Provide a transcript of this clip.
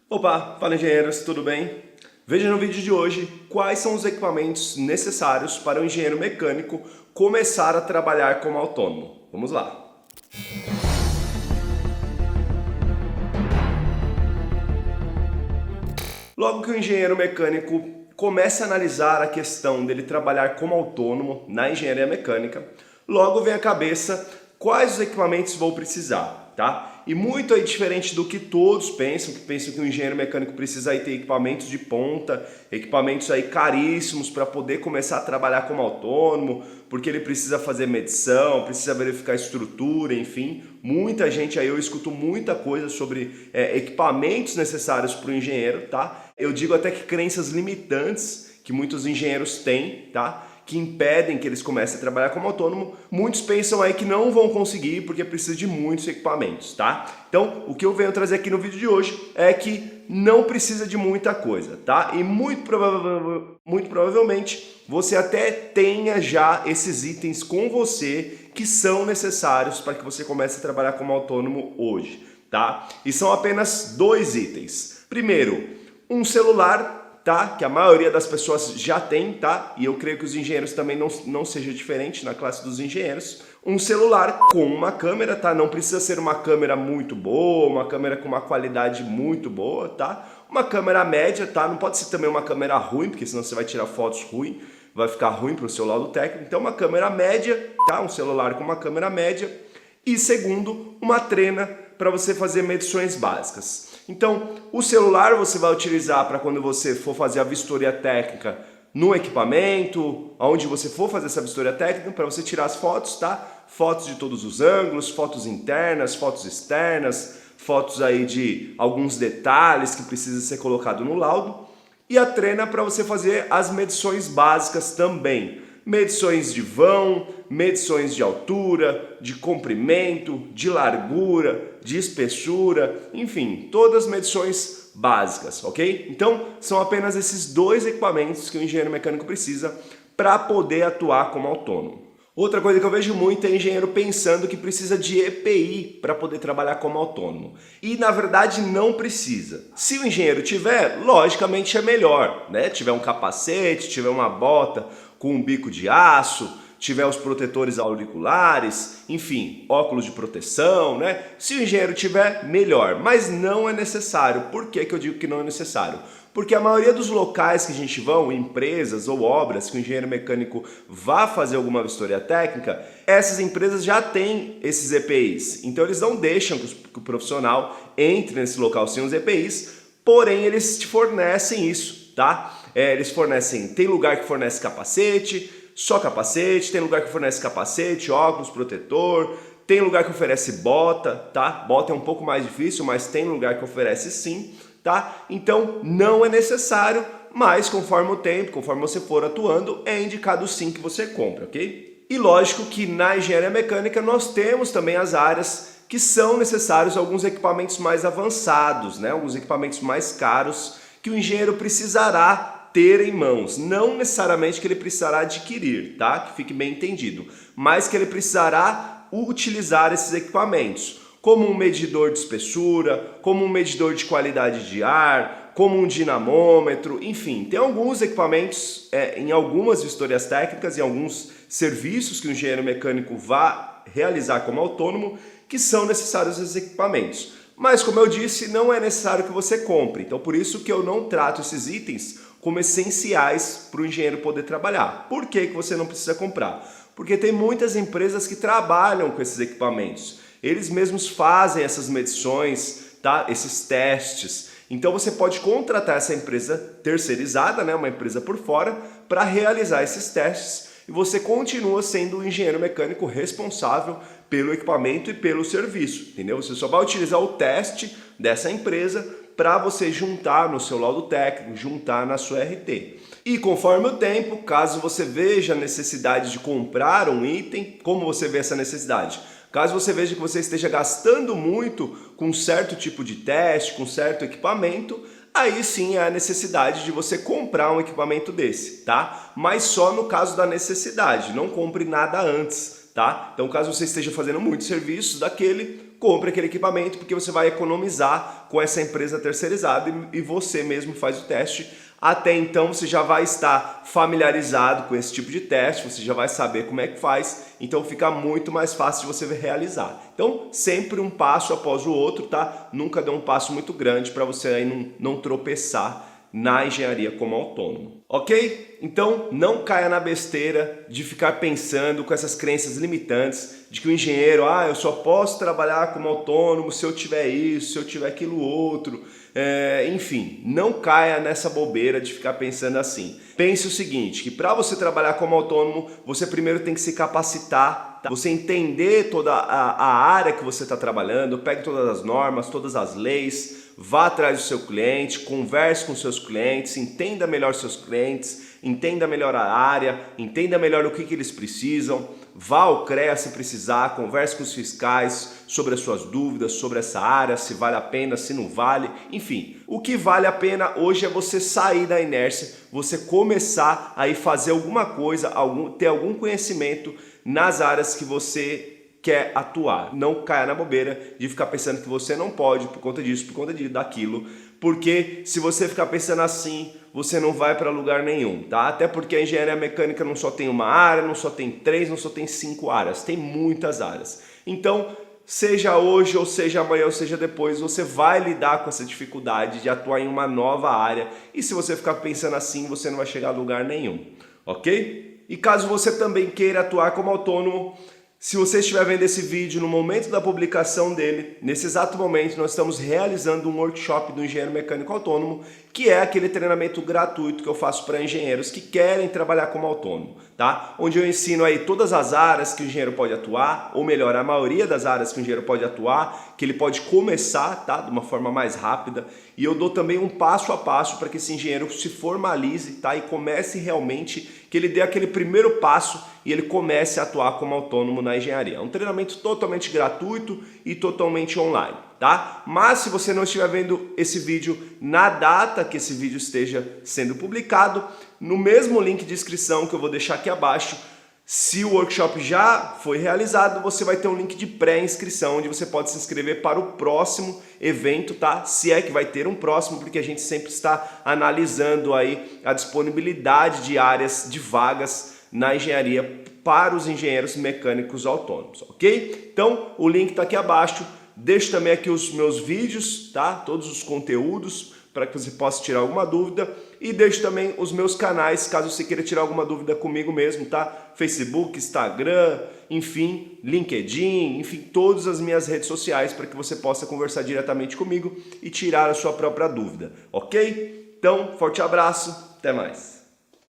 Opa, fala engenheiros, tudo bem? Veja no vídeo de hoje quais são os equipamentos necessários para o engenheiro mecânico começar a trabalhar como autônomo. Vamos lá! Logo que o engenheiro mecânico começa a analisar a questão dele trabalhar como autônomo na engenharia mecânica, logo vem à cabeça quais os equipamentos vou precisar, tá? E muito aí diferente do que todos pensam, que pensam que o engenheiro mecânico precisa aí ter equipamentos de ponta, equipamentos aí caríssimos para poder começar a trabalhar como autônomo, porque ele precisa fazer medição, precisa verificar estrutura, enfim. Muita gente aí, eu escuto muita coisa sobre equipamentos necessários para o engenheiro, tá? Eu digo até que crenças limitantes que muitos engenheiros têm, tá? Que impedem que eles comecem a trabalhar como autônomo. Muitos pensam aí que não vão conseguir porque precisa de muitos equipamentos, tá? Então, o que eu venho trazer aqui no vídeo de hoje é que não precisa de muita coisa, tá? E muito provavelmente você até tenha já esses itens com você que são necessários para que você comece a trabalhar como autônomo hoje, tá? E são apenas dois itens. Primeiro, um celular, tá? Que a maioria das pessoas já tem, tá? E eu creio que os engenheiros também não seja diferente na classe dos engenheiros. Um celular com uma câmera, tá? Não precisa ser uma câmera muito boa, uma câmera com uma qualidade muito boa, tá? Uma câmera média, tá? Não pode ser também uma câmera ruim, porque senão você vai tirar fotos ruins, vai ficar ruim para o seu laudo técnico. Então uma câmera média, tá? Um celular com uma câmera média. E segundo, uma trena para você fazer medições básicas. Então, o celular você vai utilizar para quando você for fazer a vistoria técnica no equipamento, onde você for fazer essa vistoria técnica, para você tirar as fotos, tá? Fotos de todos os ângulos, fotos internas, fotos externas, fotos aí de alguns detalhes que precisam ser colocado no laudo. E a trena para você fazer as medições básicas também. Medições de vão, medições de altura, de comprimento, de largura, de espessura, enfim, todas as medições básicas, ok? Então, são apenas esses dois equipamentos que o engenheiro mecânico precisa para poder atuar como autônomo. Outra coisa que eu vejo muito é engenheiro pensando que precisa de EPI para poder trabalhar como autônomo. E na verdade não precisa. Se o engenheiro tiver, logicamente é melhor, né? Tiver um capacete, tiver uma bota com um bico de aço, tiver os protetores auriculares, enfim, óculos de proteção, né? Se o engenheiro tiver, melhor, mas não é necessário. Por que eu digo que não é necessário? Porque a maioria dos locais que a gente vai, empresas ou obras que o engenheiro mecânico vá fazer alguma vistoria técnica, essas empresas já têm esses EPIs. Então eles não deixam que o profissional entre nesse local sem os EPIs, porém eles te fornecem isso, tá? Eles fornecem, tem lugar que fornece capacete, só capacete, tem lugar que fornece capacete, óculos, protetor, tem lugar que oferece bota, tá? Bota é um pouco mais difícil, mas tem lugar que oferece sim, tá? Então não é necessário, mas conforme o tempo, conforme você for atuando, é indicado sim que você compre, ok? E lógico que na engenharia mecânica nós temos também as áreas que são necessários alguns equipamentos mais avançados, né? Alguns equipamentos mais caros que o engenheiro precisará ter em mãos, não necessariamente que ele precisará adquirir, tá? Que fique bem entendido, mas que ele precisará utilizar esses equipamentos, como um medidor de espessura, como um medidor de qualidade de ar, como um dinamômetro, enfim, tem alguns equipamentos em algumas vistorias técnicas e alguns serviços que o engenheiro mecânico vá realizar como autônomo que são necessários esses equipamentos. Mas, como eu disse, não é necessário que você compre, então por isso que eu não trato esses itens como essenciais para o engenheiro poder trabalhar. Por que você não precisa comprar? Porque tem muitas empresas que trabalham com esses equipamentos. Eles mesmos fazem essas medições, tá? Esses testes. Então você pode contratar essa empresa terceirizada, né? Uma empresa por fora, para realizar esses testes e você continua sendo o engenheiro mecânico responsável pelo equipamento e pelo serviço, entendeu? Você só vai utilizar o teste dessa empresa para você juntar no seu laudo técnico, juntar na sua RT. E conforme o tempo, caso você veja a necessidade de comprar um item, como você vê essa necessidade? Caso você veja que você esteja gastando muito com certo tipo de teste, com certo equipamento, aí sim há a necessidade de você comprar um equipamento desse, tá? Mas só no caso da necessidade, não compre nada antes, tá? Então caso você esteja fazendo muitos serviços daquele, compre aquele equipamento, porque você vai economizar com essa empresa terceirizada e você mesmo faz o teste. Até então você já vai estar familiarizado com esse tipo de teste, você já vai saber como é que faz, então fica muito mais fácil de você realizar. Então sempre um passo após o outro, tá? Nunca dê um passo muito grande para você aí não tropeçar na engenharia como autônomo, ok? Então não caia na besteira de ficar pensando com essas crenças limitantes de que o engenheiro, eu só posso trabalhar como autônomo se eu tiver isso, se eu tiver aquilo outro, enfim, não caia nessa bobeira de ficar pensando assim. Pense o seguinte, que para você trabalhar como autônomo, você primeiro tem que se capacitar, tá? Você entender toda a área que você está trabalhando, pegue todas as normas, todas as leis, vá atrás do seu cliente, converse com seus clientes, entenda melhor seus clientes, entenda melhor a área, entenda melhor o que eles precisam, vá ao CREA se precisar, converse com os fiscais sobre as suas dúvidas, sobre essa área, se vale a pena, se não vale, enfim. O que vale a pena hoje é você sair da inércia, você começar a ir fazer alguma coisa, ter algum conhecimento nas áreas que você quer atuar. Não caia na bobeira de ficar pensando que você não pode por conta disso, por conta daquilo, porque se você ficar pensando assim, você não vai para lugar nenhum, tá? Até porque a engenharia mecânica não só tem uma área, não só tem 3, não só tem 5 áreas, tem muitas áreas. Então, seja hoje, ou seja amanhã, ou seja depois, você vai lidar com essa dificuldade de atuar em uma nova área, e se você ficar pensando assim, você não vai chegar a lugar nenhum, ok? E caso você também queira atuar como autônomo, se você estiver vendo esse vídeo no momento da publicação dele, nesse exato momento nós estamos realizando um workshop do engenheiro mecânico autônomo, que é aquele treinamento gratuito que eu faço para engenheiros que querem trabalhar como autônomo, tá? Onde eu ensino aí todas as áreas que o engenheiro pode atuar, ou melhor, a maioria das áreas que o engenheiro pode atuar, que ele pode começar, tá? De uma forma mais rápida, e eu dou também um passo a passo para que esse engenheiro se formalize, tá? E comece realmente, que ele dê aquele primeiro passo e ele comece a atuar como autônomo na engenharia. É um treinamento totalmente gratuito e totalmente online, tá? Mas se você não estiver vendo esse vídeo na data que esse vídeo esteja sendo publicado, no mesmo link de inscrição que eu vou deixar aqui abaixo, se o workshop já foi realizado, você vai ter um link de pré-inscrição, onde você pode se inscrever para o próximo evento, tá? Se é que vai ter um próximo, porque a gente sempre está analisando aí a disponibilidade de áreas de vagas na engenharia para os engenheiros mecânicos autônomos, ok? Então, o link está aqui abaixo. Deixo também aqui os meus vídeos, tá? Todos os conteúdos para que você possa tirar alguma dúvida. E deixo também os meus canais, caso você queira tirar alguma dúvida comigo mesmo, tá? Facebook, Instagram, enfim, LinkedIn, enfim, todas as minhas redes sociais para que você possa conversar diretamente comigo e tirar a sua própria dúvida, ok? Então, forte abraço, até mais!